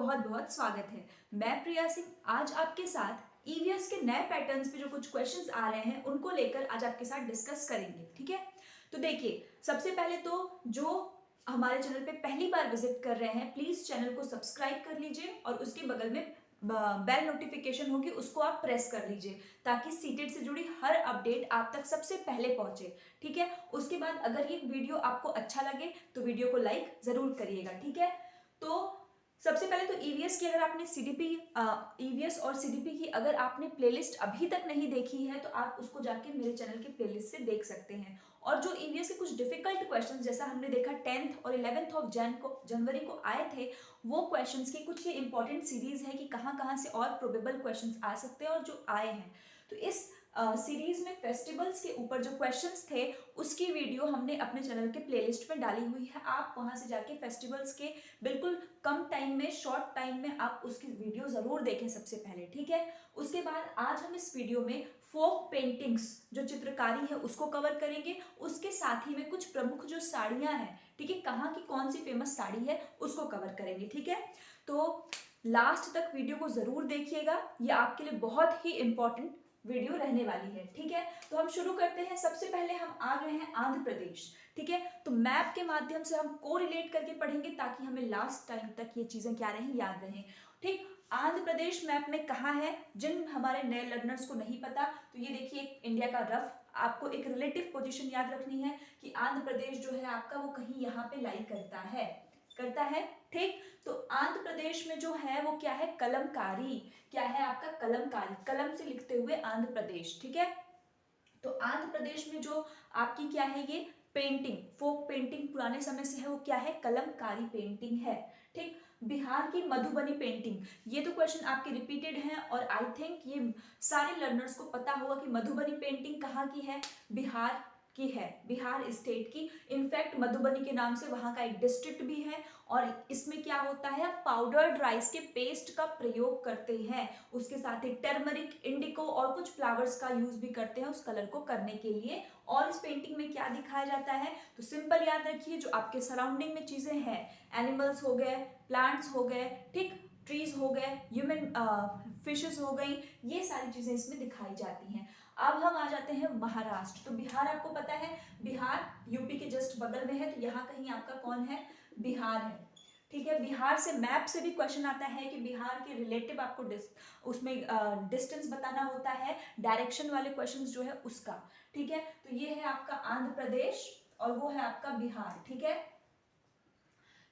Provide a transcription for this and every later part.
बहुत बहुत स्वागत है। मैं प्रिया सिंह आज आपके साथ ईवीएस के नए पैटर्न्स पे जो कुछ क्वेश्चंस आ रहे हैं उनको लेकर आज आपके साथ डिस्कस करेंगे। ठीक है, तो देखिए सबसे पहले तो जो हमारे चैनल पे पहली बार विजिट कर रहे हैं प्लीज चैनल को सब्सक्राइब कर लीजिए और उसके बगल में बेल नोटिफिकेशन होगी उसको आप प्रेस कर लीजिए ताकि सीटेट से जुड़ी हर अपडेट आप तक सबसे पहले पहुंचे। ठीक है, उसके बाद अगर ये वीडियो आपको अच्छा लगे तो वीडियो को लाइक जरूर करिएगा। ठीक है, तो सबसे पहले तो ईवीएस की अगर आपने सीडीपी ईवीएस और सीडीपी की अगर आपने प्लेलिस्ट अभी तक नहीं देखी है तो आप उसको जाके मेरे चैनल के प्लेलिस्ट से देख सकते हैं। और जो ईवीएस के कुछ डिफिकल्ट क्वेश्चंस जैसा हमने देखा 10th और 11th ऑफ जनवरी को आए थे, वो क्वेश्चंस की कुछ ये इंपॉर्टेंट सीरीज है कि कहाँ कहाँ से और प्रोबेबल क्वेश्चंस आ सकते हैं और जो आए हैं। तो इस सीरीज में फेस्टिवल्स के ऊपर जो क्वेश्चंस थे उसकी वीडियो हमने अपने चैनल के प्लेलिस्ट में डाली हुई है। आप वहां से जाके फेस्टिवल्स के बिल्कुल कम टाइम में, शॉर्ट टाइम में आप उसकी वीडियो जरूर देखें सबसे पहले। ठीक है, उसके बाद आज हम इस वीडियो में फोक पेंटिंग्स जो चित्रकारी है उसको कवर करेंगे। उसके साथ ही में कुछ प्रमुख जो साड़ियां हैं, ठीक है, कहाँ की कौन सी फेमस साड़ी है उसको कवर करेंगे। ठीक है, तो लास्ट तक वीडियो को जरूर देखिएगा, ये आपके लिए बहुत ही इंपॉर्टेंट वीडियो रहने वाली है। ठीक है, तो हम शुरू करते हैं। सबसे पहले हम आ गए हैं आंध्र प्रदेश। ठीक है, तो मैप के माध्यम से हम को रिलेट करके पढ़ेंगे ताकि हमें लास्ट टाइम तक ये चीजें क्या रहें, याद रहें। ठीक, आंध्र प्रदेश मैप में कहाँ है, जिन हमारे नए लर्नर्स को नहीं पता तो ये देखिए इंडिया का रफ, आपको एक रिलेटिव पोजीशन याद रखनी है कि आंध्र प्रदेश जो है आपका वो कहीं यहाँ पे लाई करता है। ठीक, तो आंध्र प्रदेश में जो है वो क्या है, कलमकारी। क्या है आपका, कलमकारी, कलम से लिखते हुए आंध्र प्रदेश। ठीक है, तो आंध्र प्रदेश में जो आपकी क्या है, ये पेंटिंग, फोक पेंटिंग पुराने समय से है, वो क्या है, कलमकारी पेंटिंग है। ठीक, बिहार की मधुबनी पेंटिंग, ये तो क्वेश्चन आपके रिपीटेड हैं और आई थिंक ये सारे लर्नर्स को पता होगा कि मधुबनी पेंटिंग कहाँ की है, बिहार की है, बिहार स्टेट की। इनफैक्ट मधुबनी के नाम से वहां का एक डिस्ट्रिक्ट भी है। और इसमें क्या होता है, पाउडर्ड राइस के पेस्ट का प्रयोग करते हैं, उसके साथ ही टर्मरिक, इंडिको और कुछ फ्लावर्स का यूज भी करते हैं उस कलर को करने के लिए। और इस पेंटिंग में क्या दिखाया जाता है, तो सिंपल याद रखिए, जो आपके सराउंडिंग में चीजें हैं, एनिमल्स हो गए, प्लांट्स हो गए, ठीक, ट्रीज हो गए, ह्यूमन फिशेस हो गई, ये सारी चीजें इसमें दिखाई जाती हैं। अब हम आ जाते हैं महाराष्ट्र। तो बिहार आपको पता है, बिहार यूपी के जस्ट बगल में है, तो यहाँ कहीं आपका कौन है, बिहार है। ठीक है, बिहार से मैप से भी क्वेश्चन आता है कि बिहार के रिलेटिव आपको उसमें डिस्टेंस बताना होता है, डायरेक्शन वाले क्वेश्चंस जो है उसका। ठीक है, तो ये है आपका आंध्र प्रदेश और वो है आपका बिहार। ठीक है,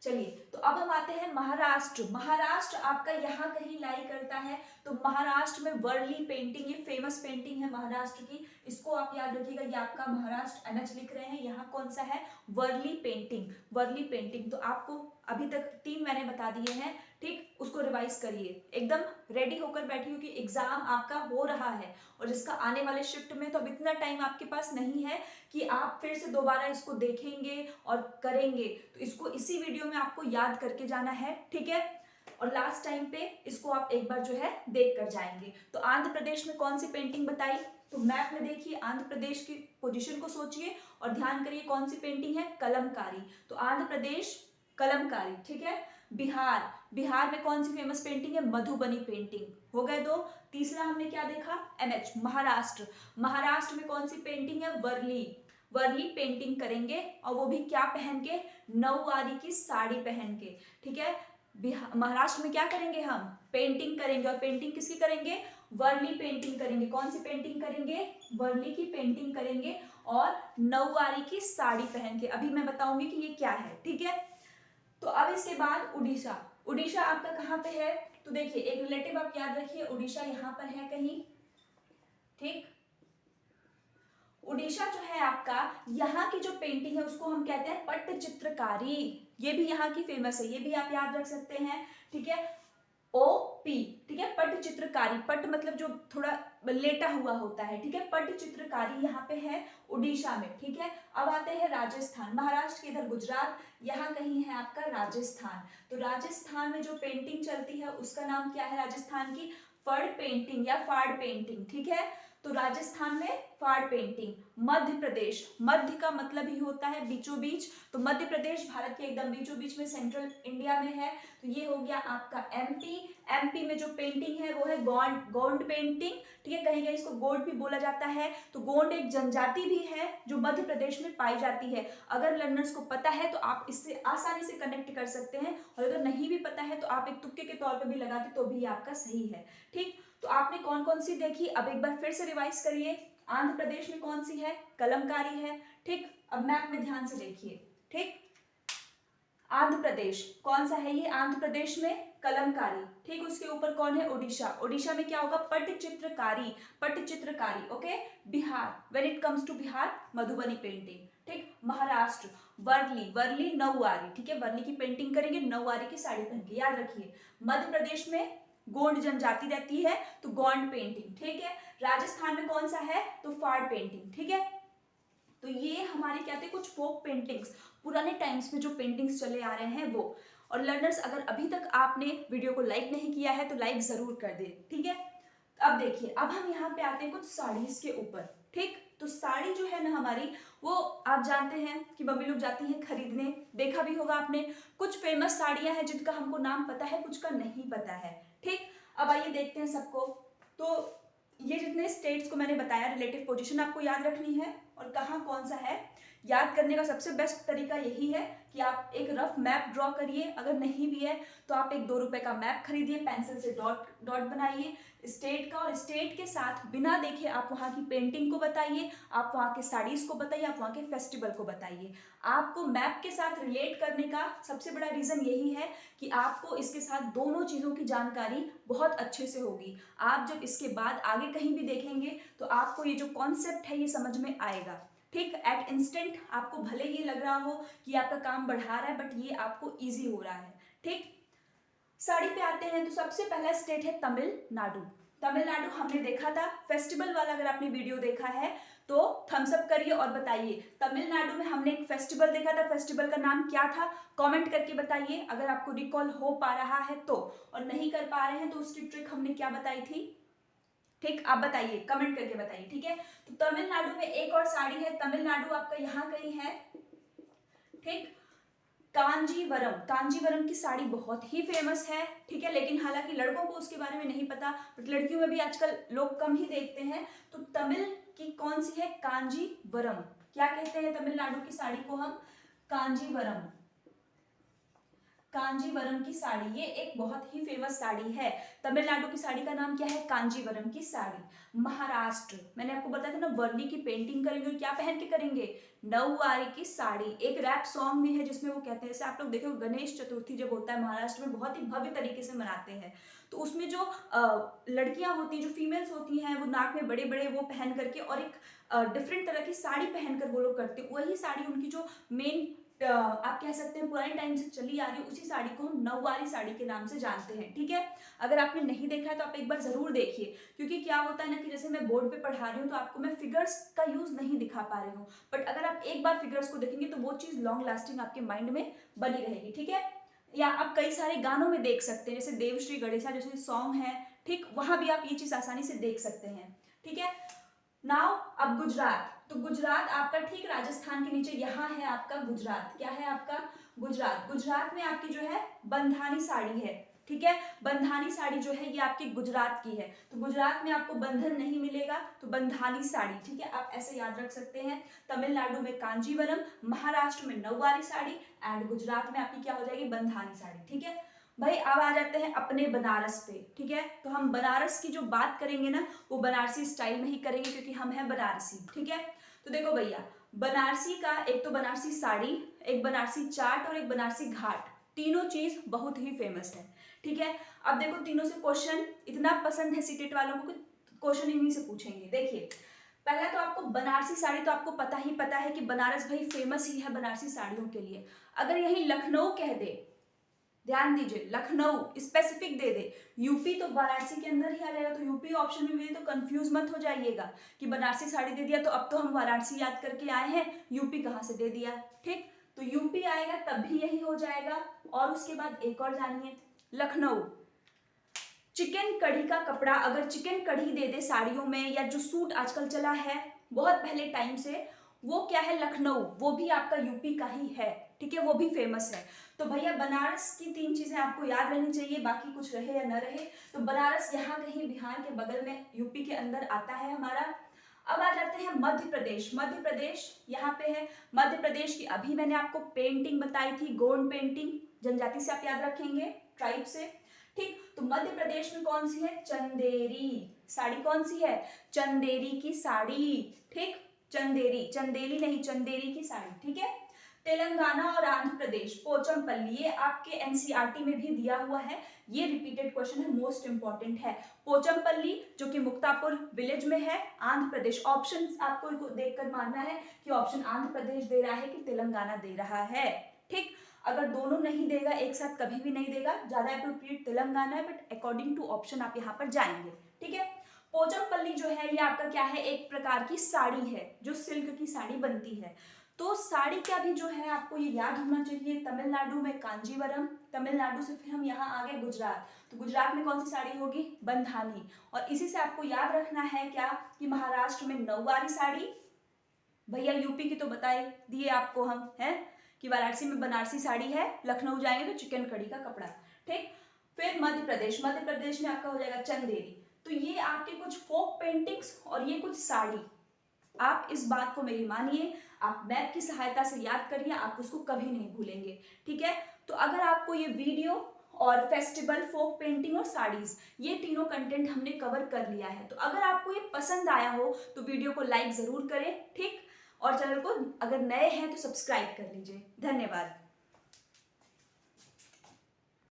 चलिए तो अब हम आते हैं महाराष्ट्र। महाराष्ट्र आपका यहाँ कहीं लाई करता है, तो महाराष्ट्र में वर्ली पेंटिंग, ये फेमस पेंटिंग है महाराष्ट्र की, इसको आप याद रखिएगा। ये आपका महाराष्ट्र एनएच लिख रहे हैं, यहाँ कौन सा है, वर्ली पेंटिंग, वर्ली पेंटिंग। तो आपको अभी तक 3 मैंने बता दिए हैं। ठीक, उसको रिवाइज करिए, एकदम रेडी होकर बैठी हूँ कि एग्जाम आपका हो रहा है और जिसका आने वाले शिफ्ट में, तो अब इतना टाइम आपके पास नहीं है कि आप फिर से दोबारा इसको देखेंगे और करेंगे। तो इसको इसी वीडियो में आपको याद करके जाना है। ठीक है, और लास्ट टाइम पे इसको आप एक बार जो है देख कर जाएंगे। तो आंध्र प्रदेश में कौन सी पेंटिंग बताई, तो मैप में देखिए आंध्र प्रदेश की पोजीशन को सोचिए और ध्यान करिए कौन सी पेंटिंग है, कलमकारी। तो आंध्र प्रदेश कलमकारी। ठीक है, बिहार, बिहार में कौन सी फेमस पेंटिंग है, मधुबनी पेंटिंग। हो गए दो। तीसरा हमने क्या देखा, एनएच। महाराष्ट्र, महाराष्ट्र में कौन सी पेंटिंग है, वर्ली, वर्ली पेंटिंग करेंगे और वो भी क्या पहन के, नौवारी की साड़ी पहन के। ठीक है, महाराष्ट्र में क्या करेंगे, हम पेंटिंग करेंगे और पेंटिंग किसकी करेंगे, वर्ली पेंटिंग करेंगे। कौन सी पेंटिंग करेंगे, वर्ली की पेंटिंग करेंगे और नौवारी की साड़ी पहन के। अभी मैं बताऊंगी कि ये क्या है। ठीक है, तो अब इसके बाद उड़ीसा। उड़ीसा आपका कहाँ पे है, तो देखिए एक रिलेटिव आप याद रखिए, उड़ीसा यहाँ पर है कहीं। ठीक, उड़ीसा जो है आपका, यहाँ की जो पेंटिंग है उसको हम कहते हैं पट्ट चित्रकारी, ये भी यहाँ की फेमस है, ये भी आप याद रख सकते हैं। ठीक है, ओपी, ठीक है, पट्ट चित्रकारी, पट्ट मतलब जो थोड़ा लेटा हुआ होता है। ठीक है, पट्ट चित्रकारी यहाँ पे है उड़ीसा में। ठीक है, अब आते हैं राजस्थान। महाराष्ट्र के इधर गुजरात, यहाँ कहीं है आपका राजस्थान। तो राजस्थान में जो पेंटिंग चलती है उसका नाम क्या है, राजस्थान की फड़ पेंटिंग या फाड़ पेंटिंग। ठीक है, तो राजस्थान में फाड़ पेंटिंग। मध्य प्रदेश, मध्य का मतलब ही होता है बीचों बीच, तो मध्य प्रदेश भारत के एकदम बीचों बीच में सेंट्रल इंडिया में है, तो ये हो गया आपका एमपी। एमपी में जो पेंटिंग है वो है गोंड पेंटिंग, ठीक है, कहीं कहीं इसको गोंड भी बोला जाता है। तो गोंड एक जनजाति भी है जो मध्य प्रदेश में पाई जाती है। अगर लर्नर्स को पता है तो आप इससे आसानी से कनेक्ट कर सकते हैं, और अगर नहीं भी पता है तो आप एक तुक्के के तौर पर भी लगाते तो भी आपका सही है। ठीक, तो आपने कौन कौन सी देखी, अब एक बार फिर से रिवाइज करिए। आंध्र प्रदेश में कौन सी है, कलमकारी है। ठीक, अब मैप में ध्यान से देखिए। ठीक, आंध्र प्रदेश कौन सा है, ये आंध्र प्रदेश में कलमकारी। ठीक, उसके ऊपर कौन है, ओडिशा। ओडिशा में क्या होगा, पट्टचित्रकारी, पट्टचित्रकारी। Okay, Bihar, when it comes to Bihar, Madhubani painting. ठीक, महाराष्ट्र वर्ली, वर्ली नौवारी, ठीक है, वर्ली की पेंटिंग करेंगे, नौवारी की साड़ी पहन के, याद रखिए। मध्य प्रदेश में गोंड जनजाति रहती है तो गोंड पेंटिंग। ठीक है, राजस्थान में कौन सा है, तो फाड़ पेंटिंग। ठीक है, तो ये हमारे क्या थे, कुछ फोक पेंटिंग्स, पुराने टाइम्स में जो पेंटिंग्स चले आ रहे हैं वो। और लर्नर्स, अगर अभी तक आपने वीडियो को लाइक नहीं किया है तो लाइक जरूर कर दे। ठीक है, अब देखिए, अब हम यहाँ पे आते हैं कुछ साड़ीज के ऊपर। ठीक, तो साड़ी जो है ना हमारी, वो आप जानते हैं कि मम्मी लोग जाती हैं खरीदने, देखा भी होगा आपने। कुछ फेमस साड़ियां हैं जिनका हमको नाम पता है, कुछ का नहीं पता है। ठीक, अब आइए देखते हैं सबको। तो ये जितने स्टेट्स को मैंने बताया, रिलेटिव पोजीशन आपको याद रखनी है और कहाँ कौन सा है। याद करने का सबसे बेस्ट तरीका यही है कि आप एक रफ मैप ड्रॉ करिए, अगर नहीं भी है तो आप एक 2 रुपए का मैप खरीदिए, पेंसिल से डॉट डॉट बनाइए स्टेट का, और स्टेट के साथ बिना देखे आप वहाँ की पेंटिंग को बताइए, आप वहाँ के साड़ीज को बताइए, आप वहाँ के फेस्टिवल को बताइए। आपको मैप के साथ रिलेट करने का सबसे बड़ा रीजन यही है कि आपको इसके साथ दोनों चीज़ों की जानकारी बहुत अच्छे से होगी। आप जब इसके बाद आगे कहीं भी देखेंगे तो आपको ये जो कॉन्सेप्ट है ये समझ में आएगा। ठीक, एट इंस्टेंट आपको भले ये लग रहा हो कि आपका काम बढ़ा रहा है, बट ये आपको इजी हो रहा है। ठीक, साड़ी पे आते हैं, तो सबसे पहला स्टेट है तमिलनाडु। तमिलनाडु हमने देखा था फेस्टिवल वाला, अगर आपने वीडियो देखा है तो थम्स अप करिए और बताइए तमिलनाडु में हमने एक फेस्टिवल देखा था, फेस्टिवल का नाम क्या था, कमेंट करके बताइए अगर आपको रिकॉल हो पा रहा है तो, और नहीं कर पा रहे हैं तो उसकी ट्रिक हमने क्या बताई थी। ठीक, आप बताइए, कमेंट करके बताइए। ठीक है, तो तमिलनाडु में एक और साड़ी है, तमिलनाडु आपका यहाँ कहीं है। ठीक, कांजीवरम, कांजीवरम की साड़ी बहुत ही फेमस है। ठीक है, लेकिन हालांकि लड़कों को उसके बारे में नहीं पता, बट लड़कियों में भी आजकल लोग कम ही देखते हैं। तो तमिल की कौन सी है, कांजीवरम। क्या कहते हैं तमिलनाडु की साड़ी को हम, कांजीवरम। कांजीवरम की साड़ी, ये एक बहुत ही फेमस साड़ी है। तमिलनाडु की साड़ी का नाम क्या है, कांजीवरम की साड़ी। महाराष्ट्र, मैंने आपको बताया था ना, वर्ली की पेंटिंग करेंगे, क्या पहन के करेंगे, नौवारी की साड़ी। एक रैप सॉन्ग भी है जिसमें वो कहते हैं, जैसे आप लोग देखो गणेश चतुर्थी जब होता है महाराष्ट्र में, बहुत ही भव्य तरीके से मनाते हैं, तो उसमें जो लड़कियां होती हैं, जो फीमेल्स होती हैं, वो नाक में बड़े बड़े वो पहन करके और एक डिफरेंट तरह की साड़ी पहनकर वो लोग करते हैं। वही साड़ी उनकी जो मेन आप कह सकते हैं पुराने टाइम से चली आ रही है, उसी साड़ी को हम नौवारी साड़ी के नाम से जानते हैं। ठीक है, अगर आपने नहीं देखा है तो आप एक बार जरूर देखिए, क्योंकि क्या होता है ना कि जैसे मैं बोर्ड पे पढ़ा रही हूँ तो आपको मैं फिगर्स का यूज नहीं दिखा पा रही हूँ, बट अगर आप एक बार फिगर्स को देखेंगे तो वो चीज लॉन्ग लास्टिंग आपके माइंड में बनी रहेगी। ठीक है, या आप कई सारे गानों में देख सकते हैं, जैसे देवश्री गणेशा जैसे सॉन्ग है, ठीक, वहां भी आप ये चीज आसानी से देख सकते हैं। ठीक है, नाउ अब गुजरात, तो गुजरात आपका ठीक राजस्थान के नीचे यहाँ है आपका गुजरात। क्या है आपका, गुजरात। गुजरात में आपकी जो है बंधानी साड़ी है। ठीक है, बंधानी साड़ी जो है ये आपकी गुजरात की है, तो गुजरात में आपको बंधन नहीं मिलेगा, तो बंधानी साड़ी। ठीक है, आप ऐसे याद रख सकते हैं। तमिलनाडु में कांजीवरम, महाराष्ट्र में नौवारी साड़ी, एंड गुजरात में आपकी क्या हो जाएगी, बंधानी साड़ी। ठीक है भाई, अब आ जाते हैं अपने बनारस पे। ठीक है, तो हम बनारस की जो बात करेंगे ना वो बनारसी स्टाइल में ही करेंगे, क्योंकि हम हैं बनारसी। ठीक है, तो देखो भैया, बनारसी का एक तो बनारसी साड़ी, एक बनारसी चाट और एक बनारसी घाट, तीनों चीज बहुत ही फेमस है। ठीक है, अब देखो तीनों से क्वेश्चन इतना पसंद है सीटेट वालों को, क्वेश्चन इन्हीं से पूछेंगे। देखिए, पहला तो आपको बनारसी साड़ी तो आपको पता ही पता है कि बनारस भाई फेमस ही है बनारसी साड़ियों के लिए। अगर यही लखनऊ कह दे, ध्यान दीजिए, लखनऊ स्पेसिफिक दे दे, यूपी तो वाराणसी के अंदर ही आ जाएगा, तो यूपी ऑप्शन में मिले तो कंफ्यूज मत हो जाइएगा कि बनारसी साड़ी दे दिया तो अब तो हम वाराणसी याद करके आए हैं, यूपी कहाँ से दे दिया। ठीक, तो यूपी आएगा तब भी यही हो जाएगा। और उसके बाद एक और जानिए, लखनऊ। चिकन कढ़ी का कपड़ा, अगर चिकन कढ़ी दे दे साड़ियों में, या जो सूट आजकल चला है बहुत पहले टाइम से, वो क्या है, लखनऊ, वो भी आपका यूपी का ही है, ठीक है, वो भी फेमस है। तो भैया बनारस की 3 चीजें आपको याद रहनी चाहिए, बाकी कुछ रहे या न रहे। तो बनारस यहाँ कहीं बिहार के बगल में यूपी के अंदर आता है हमारा। अब आ जाते हैं मध्य प्रदेश। मध्य प्रदेश यहाँ पे है। मध्य प्रदेश की अभी मैंने आपको पेंटिंग बताई थी, गोंड पेंटिंग, जनजाति से आप याद रखेंगे, ट्राइब से, ठीक। तो मध्य प्रदेश में कौन सी है, चंदेरी साड़ी। कौन सी है, चंदेरी की साड़ी, ठीक, चंदेरी, चंदेली नहीं, चंदेरी की साड़ी, ठीक है। तेलंगाना और आंध्र प्रदेश, पोचमपल्ली, ये आपके एनसीईआरटी में भी दिया हुआ है, ये रिपीटेड क्वेश्चन है, मोस्ट इंपॉर्टेंट है। पोचमपल्ली जो कि मुक्तापुर विलेज में है, आंध्र प्रदेश। ऑप्शन आपको देखकर मानना है कि ऑप्शन आंध्र प्रदेश दे रहा है कि तेलंगाना दे रहा है, ठीक। अगर दोनों नहीं देगा, एक साथ कभी भी नहीं देगा, ज्यादा अप्रोप्रिएट तेलंगाना है, बट अकॉर्डिंग टू ऑप्शन आप यहाँ पर जाएंगे, ठीक है। पोचमपल्ली जो है ये आपका क्या है, एक प्रकार की साड़ी है, जो सिल्क की साड़ी बनती है। तो साड़ी का भी जो है आपको ये याद होना चाहिए, तमिलनाडु में कांजीवरम, तमिलनाडु से फिर हम यहाँ आ गए गुजरात, तो गुजरात में कौन सी साड़ी होगी, बंधानी। और इसी से आपको याद रखना है क्या, कि महाराष्ट्र में नौवारी साड़ी। भैया यूपी की तो बताए दिए आपको हम, हैं कि वाराणसी में बनारसी साड़ी है, लखनऊ जाएंगे तो चिकन कढ़ी का कपड़ा, ठीक। फिर मध्य प्रदेश, मध्य प्रदेश में आपका हो जाएगा चंदेरी। तो ये आपके कुछ फोक पेंटिंग्स और ये कुछ साड़ी, आप इस बात को मेरी मानिए, आप मैप की सहायता से याद करिए, आप उसको कभी नहीं भूलेंगे, ठीक है। तो अगर आपको ये वीडियो और फेस्टिवल, फोक पेंटिंग और साड़ीज, ये तीनों कंटेंट हमने कवर कर लिया है, तो अगर आपको ये पसंद आया हो तो वीडियो को लाइक जरूर करें, ठीक। और चैनल को अगर नए हैं तो सब्सक्राइब कर लीजिए। धन्यवाद।